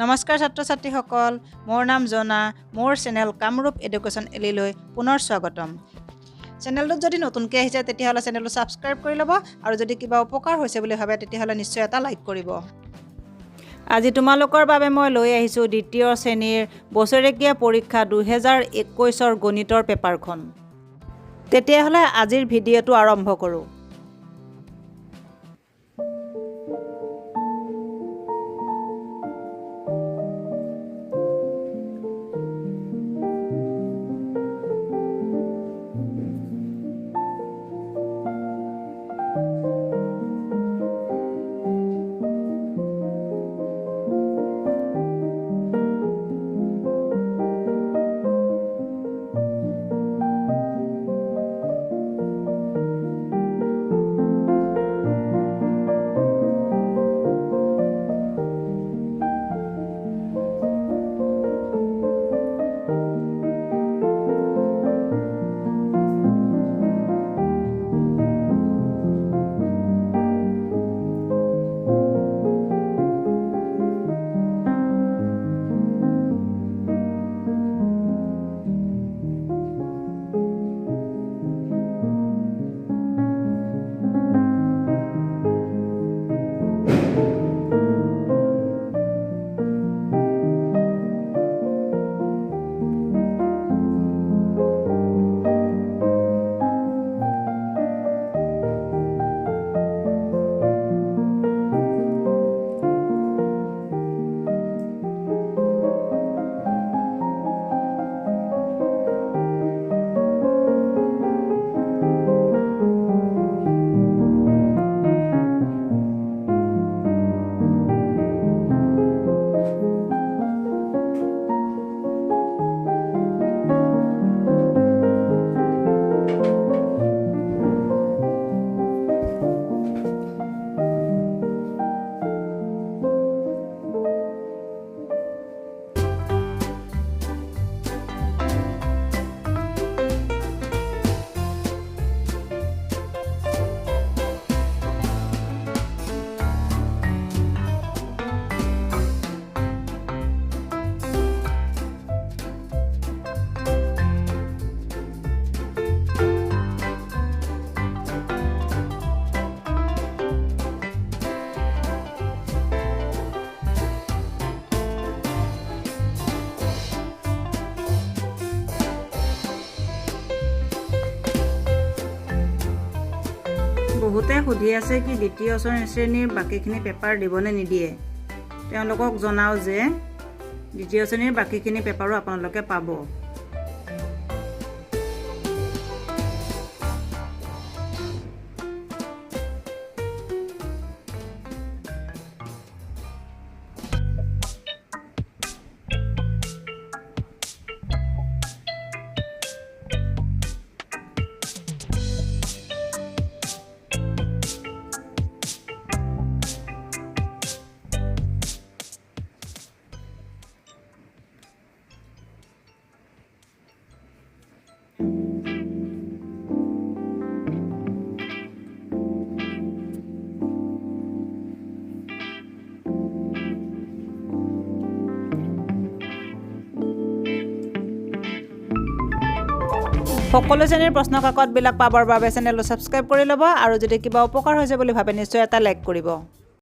নমস্কাৰ ছাত্ৰ ছাত্ৰীসকল, মোৰ নাম জনা, মোৰ চেনেল কামৰূপ এডুকেশ্যন এলিলৈ পুনৰ স্বাগতম। চেনেলটোত যদি নতুনকৈ আহিছে তেতিয়াহ'লে চেনেলটো ছাবস্ক্ৰাইব কৰি ল'ব আৰু যদি কিবা উপকাৰ হৈছে বুলি ভাবে তেতিয়াহ'লে নিশ্চয় এটা লাইক কৰিব। আজি তোমালোকৰ বাবে মই লৈ আহিছোঁ দ্বিতীয় শ্ৰেণীৰ বছৰেকীয়া পৰীক্ষা 2021ৰ গণিতৰ পেপাৰখন। তেতিয়াহ'লে আজিৰ ভিডিঅ'টো আৰম্ভ কৰোঁ। বহুতে সুধি আছে কি দ্বিতীয় শ্ৰেণীৰ বাকীখিনি পেপাৰ দিবনে নিদিয়ে। তেওঁলোকক জনাওঁ যে দ্বিতীয় শ্ৰেণীৰ বাকীখিনি পেপাৰো আপোনালোকে পাব। সকলো শ্ৰেণীৰ প্ৰশ্ন কাকতবিলাক পাবৰ বাবে চেনেলটো ছাবস্ক্ৰাইব কৰি ল'ব আৰু যদি কিবা উপকাৰ হৈছে বুলি ভাবে নিশ্চয় এটা লাইক কৰিব।